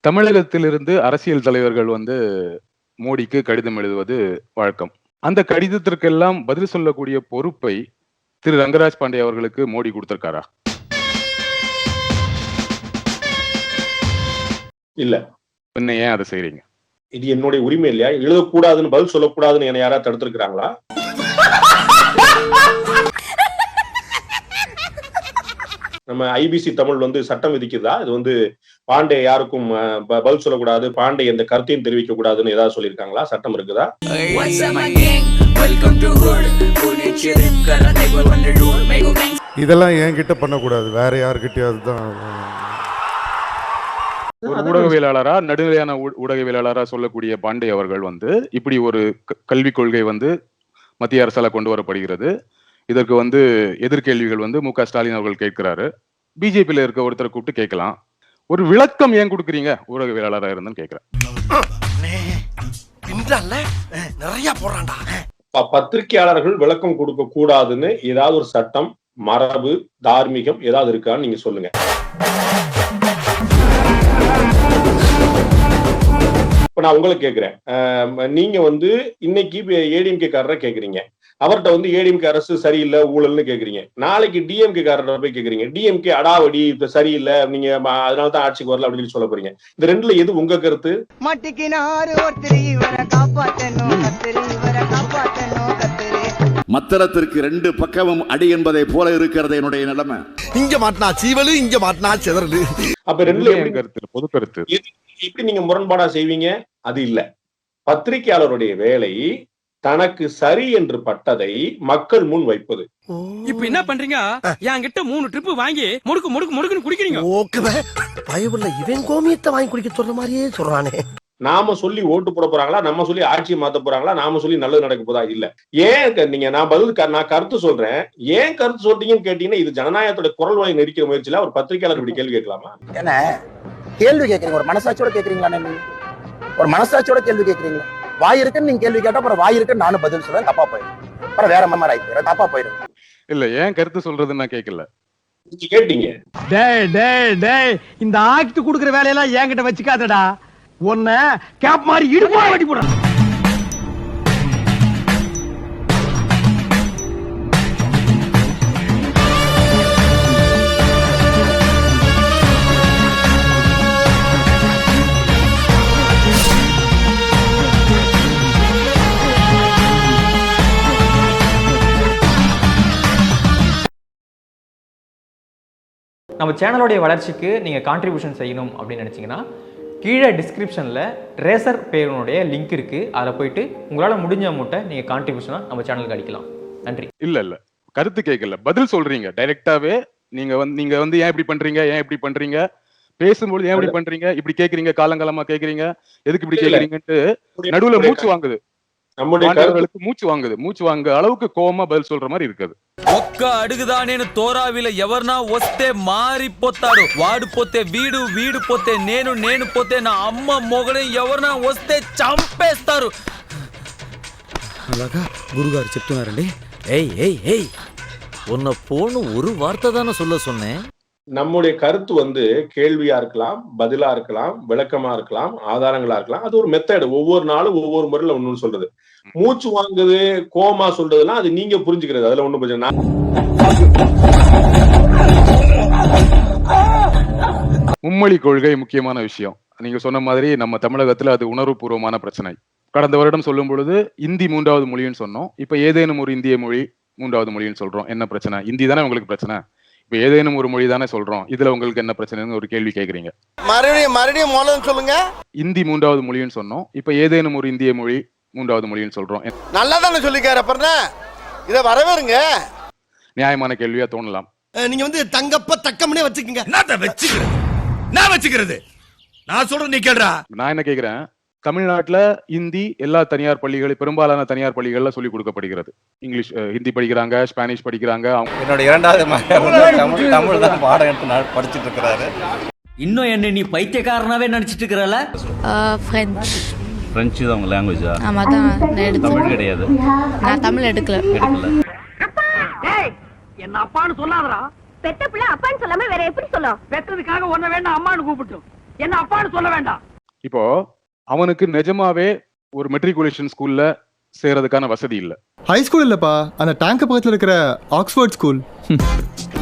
தமிழகத்திலிருந்து அரசியல் தலைவர்கள் வந்து மோடிக்கு கடிதம் எழுதுவது வழக்கம். அந்த கடிதத்திற்கெல்லாம் பதில் சொல்லக்கூடிய பொறுப்பை திரு ரங்கராஜ் பாண்டே அவர்களுக்கு மோடி கொடுத்திருக்காரா? இல்ல. என்ன ஏன் அதை செய்றீங்க? இது என்னுடைய உரிமை இல்லையா? எழுதக்கூடாதுன்னு பதில் சொல்லக்கூடாதுன்னு என்ன யாராவது தடுத்திருக்கிறாங்களா? நம்ம ஐபிசி தமிழ் வந்து சட்டம் விதிக்குதா? இது வந்து பாண்டே யாருக்கும் பதில் சொல்லக்கூடாது, பாண்டே எந்த கருத்தையும் தெரிவிக்க கூடாதுன்னு ஏதாவது சொல்லியிருக்காங்களா? சட்டம் இருக்குதா? இதெல்லாம் என்கிட்ட பண்ணக்கூடாது, வேற யாருக்கிட்டயாவது தான். ஒரு ஊடகவியலாளரா, நடுநிலையான ஊடகவியலாளரா சொல்லக்கூடிய பாண்டே அவர்கள் வந்து இப்படி ஒரு கல்விக் கொள்கை வந்து மத்திய அரசால கொண்டு வரப்படுகிறது. இதற்கு வந்து எதிர்கேள்விகள் வந்து மு.க. ஸ்டாலின் அவர்கள் கேட்கிறாரு. பிஜேபியில இருக்க ஒருத்தரை கூப்பிட்டு கேட்கலாம். ஒரு விளக்கம் ஏன் கொடுக்குறீங்க ஊடகவியலாளரா இருந்துன்னு கேட்கிறேன். பத்திரிகையாளர்கள் விளக்கம் கொடுக்க கூடாதுன்னு ஏதாவது ஒரு சட்டம், மரபு, தார்மீகம் ஏதாவது இருக்கான்னு நீங்க சொல்லுங்க. இப்ப நான் உங்களுக்கு கேட்கிறேன், நீங்க வந்து இன்னைக்கு ஏடிஎம்கே காரரை கேக்குறீங்க, அவர்கிட்ட வந்து ஏடிஎம்கே அரசு சரியில்லை ஊழல்னு கேக்குறீங்க. நாளைக்கு டிஎம்கே காரரை போய் கேக்குறீங்க, டிஎம்கே அடாவடி இப்ப சரியில்லை, நீங்க அதனாலதான் ஆட்சிக்கு வரல அப்படின்னு சொல்ல போறீங்க. இந்த ரெண்டுல எது உங்க கருத்து? மத்தளத்திற்கு ரெண்டு பக்கமும் அடி என்பதை போல இருக்கிறது என்னுடைய நிலைமை. இங்க மாட்டினா சீவலு, இங்க மாட்டினா செதறலு. அப்ப ரெண்டுல கருத்து, பொது கருத்து எப்படி நீங்க முரண்பாடா செய்வீங்க? அது இல்ல. பத்திரிகையாளருடைய வேலை தனக்கு சரி என்று பட்டதை மக்கள் முன் வைப்பது. இப்ப என்ன பண்றீங்க? என்கிட்ட 3 ட்ரிப் வாங்கி முடுக்கு முடுக்கு முடுக்குன்னு குடிக்கிறீங்க. ஓகே, பயவுள்ள இவன் கோமியத்தை வாங்கி குடிக்க சொல்ற மாதிரியே சொல்றானே. நாம சொல்லி ஓட்டு போட போறாங்களா, நம்ம சொல்லி ஆட்சியை மாத்த போறாங்களா, நாம சொல்லி நல்லது நடக்க போதா? இல்ல. ஏன் நீங்க நான் கருத்து சொல்றேன், ஏன் கருத்து சொல்றீங்கன்னு கேட்டீங்கன்னா இது ஜனநாயகத்தோட குரல் வாய் நெரிக்கிற முயற்சியில ஒரு பத்திரிகையாளர் இப்படி கேள்வி கேட்கலாமா? என்ன கேள்வி கேட்கறீங்க? ஒரு மனசாட்சியோட கேட்கறீங்களா? ஒரு மனசாட்சியோட கேள்வி கேட்கறீங்களா? வாய் இருக்குன்னு நீங்க கேள்வி கேட்டா அப்புறம் வாய் இருக்குன்னு நானும் பதில் சொல்றேன், தப்பா போயிடும். அப்புறம் வேற மாதிரி ஆயிடுச்சு, தப்பா போயிடும். இல்ல, ஏன் கருத்து சொல்றதுன்னு நான் கேட்கல, நீங்க கேட்டீங்க. இந்த ஆக்ட் குடுக்குற வேலையெல்லாம் என்கிட்ட வச்சுக்காதடா, உன்ன கேப் மாதிரி இடுப்பா வெட்டி போட. நம்ம சேனலோடைய வளர்ச்சிக்கு நீங்கள் கான்ட்ரிபியூஷன் செய்யணும் அப்படின்னு நினச்சிங்கன்னா கீழே டிஸ்கிரிப்ஷனில் ரேசர் பேருனுடைய லிங்க் இருக்குது, அதில் போயிட்டு உங்களால் முடிஞ்ச அமௌண்ட்டை நீங்கள் கான்ட்ரிபியூஷனாக நம்ம சேனலுக்கு அடிக்கலாம். நன்றி. இல்ல கருத்து கேட்கல, பதில் சொல்றீங்க டைரக்டாவே. நீங்க வந்து ஏன் இப்படி பண்றீங்க, பேசும்போது ஏன் இப்படி பண்றீங்க, இப்படி கேக்குறீங்க, காலங்காலமா கேக்குறீங்க, எதுக்கு இப்படி கேக்குறீங்கன்ட்டு நடுவுல மூச்சு வாங்குது. மூச்சு வாங்க அளவுக்கு கோவமா பதில் சொல்ற மாதிரி இருக்குது. ఒక్క అడుగుదా నేను తోరావిల ఎవర్నా వస్తే మారిపోతాడు, వాడు పోతే వీడు, వీడు పోతే నేను, నేను పోతే నా అమ్మ మొగడే ఎవరన్నా వస్తే చంపేస్తారు. అలాగా గురుగారు చెప్తున్నారండి. ఏయ్ ఏయ్ ఏయ్ உன்னை போன்னு ஒரு வார்த்தை தானே சொல்ல சொன்னேன். நம்முடைய கருத்து வந்து கேள்வியா இருக்கலாம், பதிலா இருக்கலாம், விளக்கமா இருக்கலாம், ஆதாரங்களா இருக்கலாம். அது ஒரு மெத்தட். ஒவ்வொரு நாளும் ஒவ்வொரு முறையில ஒண்ணு சொல்றது. மூச்சு வாங்குது, கோமா சொல்றதுன்னா அது நீங்க புரிஞ்சுக்கிறது, அதுல ஒண்ணும் பிரச்சனை. மும்மொழி கொள்கை முக்கியமான விஷயம். நீங்க சொன்ன மாதிரி நம்ம தமிழகத்துல அது உணர்வுபூர்வமான பிரச்சனை. கடந்த வருடம் சொல்லும் பொழுது இந்தி 3வது மொழின்னு சொன்னோம். இப்ப ஏதேனும் ஒரு இந்திய மொழி 3வது மொழின்னு சொல்றோம். என்ன பிரச்சனை? இந்தி தானே உங்களுக்கு பிரச்சனை. இப்ப ஏதேனும் ஒரு மொழி தானே சொல்றோம், இதுல உங்களுக்கு என்ன பிரச்சனைன்னு ஒரு கேள்வி கேக்குறீங்க. மறுபடியும் மூலம் சொல்லுங்க. இந்தி 3வது மொழின்னு சொன்னோம். இப்ப ஏதேனும் ஒரு இந்திய மொழி 3வது மொழின்னு சொல்றோம். நல்லா தானே சொல்லிக்காரு, அப்புறம் இத வரவேறுங்க. நியாயமான கேள்வியா தோணலாம். நீங்க வந்து தங்கப்ப தக்கம்னே வச்சுக்கங்க. நான் வச்சுக்கிறது நான் சொல்றேன், நீ கேளுடா. நான் என்ன கேக்குறேன், தமிழ்நாட்டுல இந்தி எல்லா தனியார் பள்ளிகள், பெரும்பாலான தனியார் பள்ளிகள்ல சொல்லிக் கொடுக்கப்படுகிறது. இங்கிலீஷ், ஹிந்தி படிக்கிறாங்க, ஸ்பானிஷ் படிக்கிறாங்க. என்னோட 2வது தமிழ் தான் பாடம் எடுத்து படிச்சுட்டு இருக்கிறாரு. இன்னும் என்ன நீ பைத்தியக்காரனாவே நினைச்சிட்டு இருக்கறல? பிரெஞ்சு தான் உங்க லாங்குவேஜா? ஆமா தான், நான் எடுத்தேன். தமிழ் கிடையாது. நான் தமிழ் எடுக்கல. அப்பா டேய் என்ன அப்பான்னு சொல்லாதடா. பெத்த பிள்ளை அப்பான்னு சொல்லாம வேற எப்படி சொல்லும்? பெத்ததுக்காக ஒண்ண வேண்டாம் அம்மான்னு கூப்பிட்டு என்ன அப்பான்னு சொல்ல வேண்டாம். இப்போ அவனுக்கு நிஜமாவே ஒரு மெட்ரிகுலேஷன் ஸ்கூல்ல சேர்றதுக்கான வசதி இல்ல. ஹை ஸ்கூல் இல்லப்பா, அந்த டேங்க் பக்கத்துல இருக்கிற ஆக்ஸ்போர்ட் ஸ்கூல்.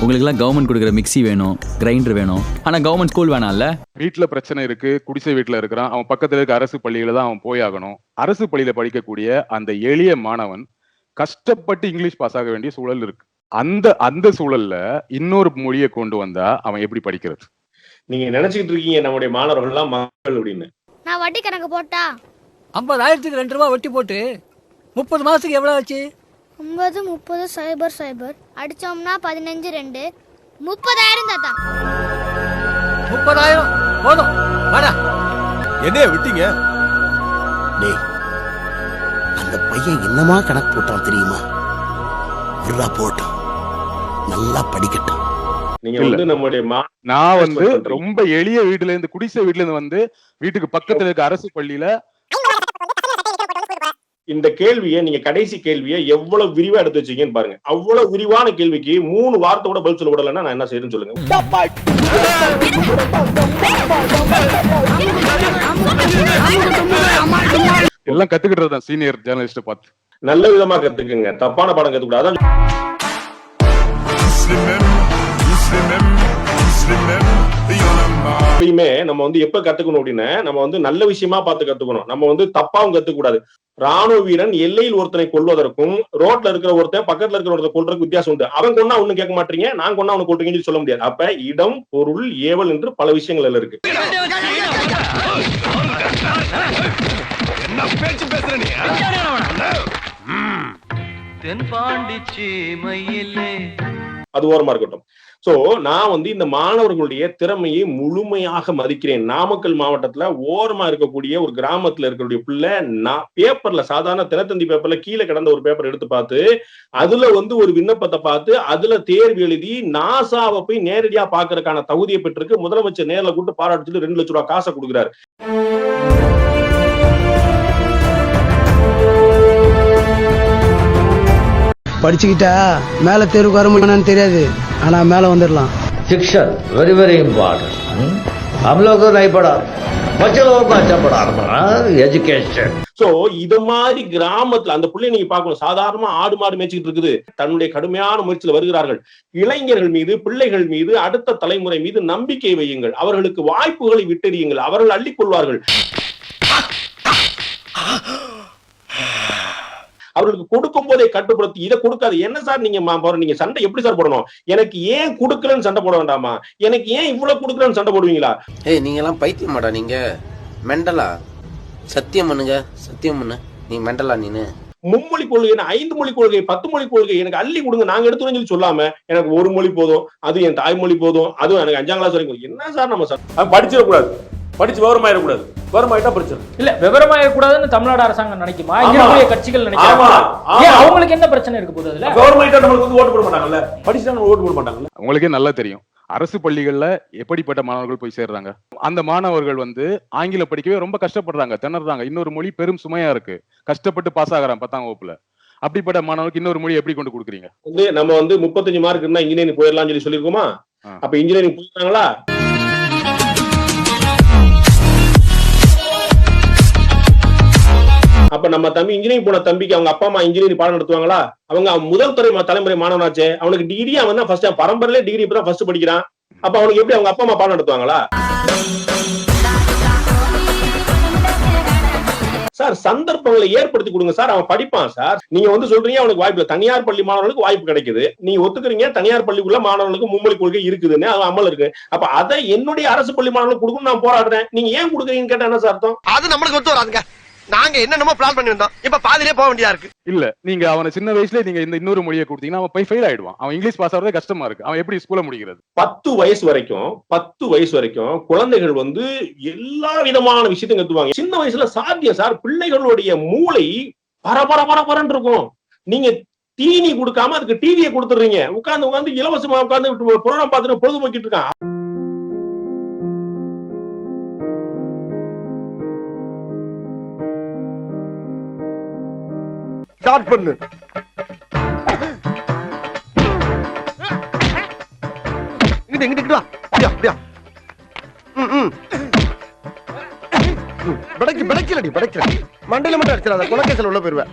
உங்களுக்குலாம் கவர்மெண்ட் கொடுக்குற மிக்ஸி வேணும், கிரைண்டர் வேணும், ஆனா கவர்மெண்ட் ஸ்கூல் வேணாம்ல. வீட்டுல பிரச்சனை இருக்கு, குடிசை வீட்டுல இருக்கிறான், அவன் பக்கத்துல இருக்க அரசு பள்ளியில தான் அவன் போய் ஆகணும். அரசு பள்ளியில படிக்கக்கூடிய அந்த எளிய மாணவன் கஷ்டப்பட்டு இங்கிலீஷ் பாஸ் ஆக வேண்டிய சூழல் இருக்கு. அந்த சூழல்ல இன்னொரு மொழியை கொண்டு வந்தா அவன் எப்படி படிக்கிறது? நீங்க நினைச்சுக்கிட்டு இருக்கீங்க நம்முடைய மாணவர்கள் எல்லாம் மக்கள் அப்படின்னு. நான் வட்டி கணக்கு போட்டா 50,000க்கு 2 ரூபா வட்டி போட்டு 30 மாசத்துக்கு எவ்வளவு ஆச்சு? 9 30 0 0 அடிச்சோம்னா 15 2 30,000 தாத்தா. 30,000 போதும் வாடா. என்னைய விட்டீங்க? டேய், அந்த பையன் என்னமா கணக்கு போட்டான் தெரியுமா? விரா போட்டோம், நல்லா படிக்கட்டும். நீங்க வந்து நம்முடைய நான் வந்து ரொம்ப எளிய வீட்டுல இருந்து, குடிசை வீட்டுல இருந்து வந்து வீட்டுக்கு பக்கத்துல இருக்க அரசு பள்ளியில இந்த கேள்வியை நீங்க கடைசி கேள்வியை எவ்வளவு விரிவா எடுத்து வச்சீங்கன்னு பாருங்க. அவ்வளவு விரிவான கேள்விக்கு 3 வார்த்தை கூட பதில் சொல்ல விடலன்னா நான் என்ன செய்யணும்னு சொல்லுங்க. எல்லாம் கத்துக்கிட்டு தான் சீனியர் ஜேர்னலிஸ்ட பார்த்து. நல்ல விதமா கத்துக்குங்க, தப்பான பாடம் கத்துக்கூடாது. எப்பயுமே நம்ம வந்து எப்ப கத்துக்கணும் அப்படின்னா, நம்ம வந்து நல்ல விஷயமா பார்த்து கத்துக்கணும். நம்ம வந்து தப்பாவும் கத்துக்க கூடாது. ராணுவ வீரன் எல்லையில் ஒருத்தனை கொல்வதற்கும் ரோட்ல இருக்கிற ஒருத்தன் பக்கத்துல இருக்கிற ஒருத்தர் கொல்றதுக்கு வித்தியாசம் உண்டு. அவன் கொண்டா ஒண்ணு கேட்க மாட்டீங்க, நான் கொண்டா அவனு கொல்றீங்கன்னு சொல்ல முடியாது. அப்ப இடம், பொருள், ஏவல் என்று பல விஷயங்கள் எல்லாம் இருக்கு. அது ஓரமா இருக்கட்டும். சோ நான் வந்து இந்த மாணவர்களுடைய திறமையை முழுமையாக மதிக்கிறேன். நாமக்கல் மாவட்டத்துல ஓரமா இருக்கக்கூடிய ஒரு கிராமத்துல இருக்கக்கூடிய பிள்ளை, நான் பேப்பர்ல, சாதாரண தினத்தந்தி பேப்பர்ல கீழே கிடந்த ஒரு பேப்பர் எடுத்து பார்த்து அதுல வந்து ஒரு விண்ணப்பத்தை பார்த்து அதுல தேர்வு எழுதி நாசாவை போய் நேரடியா பாக்குறதுக்கான தகுதியை பெற்றிருக்கு. முதலமைச்சர் நேர்ல கூட்டு பாராட்டு 2 லட்சம் ரூபாய் காசை கொடுக்குறாரு. படிச்சுக்கிட்டா மேல தேர்வுக்கு வர முடியுமான்னு தெரியாது, ஆனா மேல வந்துடலாம். शिक्षण वेरी वेरी इम्पोर्टेंट. हम लोग को नहीं पढ़ा, बच्चे लोगों को अच्छा पढ़ा एजुकेशन. சோ இது மாதிரி கிராமத்துல அந்த பிள்ளைய நீங்க பார்க்கணும். சாதாரணமா ஆடு மாடு மேய்ச்சிட்டு இருக்குது, தன்னுடைய கடுமையான முயற்சியில் வருகிறார்கள். இளைஞர்கள் மீது, பிள்ளைகள் மீது, அடுத்த தலைமுறை மீது நம்பிக்கை வையுங்கள். அவர்களுக்கு வாய்ப்புகளை விட்டறியுங்கள். அவர்கள் அள்ளிக் கொள்வார்கள். அவர்களுக்கு கொடுக்கும் போதே கட்டுப்படுத்தி இதை கொடுக்காது. என்ன சார் நீங்க சண்டை எப்படி சார் போடணும்? எனக்கு ஏன் கொடுக்கலன்னு சண்டை போட வேண்டாமா? எனக்கு ஏன் இவ்வளவு கொடுக்கலன்னு சண்டை போடுவீங்களா? ஏய், நீங்க எல்லாம் பைத்தியமாடா, நீங்க மெண்டலா? சத்தியம் பண்ணுங்க, சத்தியம் பண்ணு. நீ மெண்டலா? நீனு மும்மொழி கொள்கை, 5 மொழி கொள்கை, 10 மொழி கொள்கை எனக்கு அள்ளி கொடுங்க, நாங்க எடுத்துன்னு சொல்லி சொல்லாம எனக்கு 1 மொழி போதும், அது என் தாய்மொழி போதும், அதுவும் எனக்கு 5ஆம் கிளாஸ் வரைக்கும். என்ன சார் நம்ம சார் படிச்சிடக்கூடாது, படிச்சு விவரமாயிடக்கூடாது. விவரமாயிட்டா பிரச்சனை இல்ல. விவரமாயிடக்கூடாதுன்னு தமிழ்நாடு அரசாங்கம் நினைக்குமா? இங்க கட்சிகள் நினைக்கிறாங்க. அவங்களுக்கு என்ன பிரச்சனை இருக்கு போது? அதுல விவரமாயிட்டா நம்மளுக்கு வந்து ஓட்டு போட மாட்டாங்கல்ல, படிச்சா நம்ம ஓட்டு போட மாட்டாங்கல்ல. உங்களுக்கே நல்லா தெரியும் அரசு பள்ளிகள்ல எப்படிப்பட்ட மாணவர்கள் போய் சேர்றாங்க. அந்த மாணவர்கள் வந்து ஆங்கிலம் படிக்கவே ரொம்ப கஷ்டப்படுறாங்க, திணறாங்க. இன்னொரு மொழி பெரும் சுமையா இருக்கு. கஷ்டப்பட்டு பாஸ் ஆகிறான் 10ஆம் வகுப்புல. அப்படிப்பட்ட மாணவர்களுக்கு இன்னொரு மொழி எப்படி கொண்டு கொடுக்குறீங்க? வந்து நம்ம வந்து 35 மார்க் இருந்தா இன்ஜினியரிங் போயிடலாம்னு சொல்லிருக்கோமா? அப்ப இன்ஜினியரிங் போயிட்டாங்களா? அப்ப நம்ம தம்பி இன்ஜினியரிங் போன தம்பிக்கு அவங்க அப்பா அம்மா இன்ஜினியரிங் பாடம் நடத்துவாங்களா? அவங்க முதல் தலைமுறை மாணவனாச்சே, அவனுக்கு டிகிரி, அவன் தான் ஃபர்ஸ்ட் பரம்பரையிலே டிகிரி இப்பதான் ஃபர்ஸ்ட் படிக்கிறான். அப்ப அவனுக்கு எப்படி அவங்க அப்பா அம்மா பாடம் நடத்துவாங்களா? சார் சந்தர்ப்பங்களை ஏற்படுத்தி கொடுங்க சார், அவன் படிப்பான் சார். நீங்க வந்து சொல்றீங்க அவனுக்கு வாய்ப்பு இல்லை. தனியார் பள்ளி மாணவர்களுக்கு வாய்ப்பு கிடைக்குது, நீங்க ஒத்துக்கிறீங்க. தனியார் பள்ளிக்குள்ள மாணவர்களுக்கு மும்மொழி கொள்கை இருக்குதுன்னு, அது அமல் இருக்கு. அப்ப அதை என்னுடைய அரசு பள்ளி மாணவர்களுக்கு கொடுக்கணும் நான் போராடுறேன். நீங்க ஏன் கொடுக்குறீங்கன்னு கேட்டா என்ன சார் அர்த்தம்? அது நம்மளுக்கு ஒத்து வராதுங்க. நாங்க என்னென்னமோ பிளான் பண்ணி வந்தோம், இப்ப பாதியிலே போக வேண்டியதா இருக்கு. இல்ல, நீங்க அவனை சின்ன வயசுல நீங்க இந்த இன்னொரு மொழியை கொடுத்தீங்கன்னா அவன் போய் ஃபெயில் ஆயிடுவான். அவன் இங்கிலீஷ் பாஸ் ஆகிறதே கஷ்டமா இருக்கு. அவன் எப்படி ஸ்கூல்ல முடிக்கிறது? 10 வயசு வரைக்கும் குழந்தைகள் வந்து எல்லா விதமான விஷயத்தையும் கத்துவாங்க. சின்ன வயசுல சாத்தியம் சார். பிள்ளைகளுடைய மூளை பரபரன்னு இருக்கும். நீங்க தீனி கொடுக்காம அதுக்கு டிவியை கொடுத்துறீங்க. உட்கார்ந்து இலவசமா உட்கார்ந்து புராணம் பார்த்துட்டு பொழுதுபோக்கிட்டு இருக்கான். ஸ்டார்ட் பண்ணு. இங்கிட்டு வா. அப்படியா. பிடைக்கலடி மண்டையில மட்டும் அடிச்சிடாத குலக்கேசல் உள்ள போயிருவேன்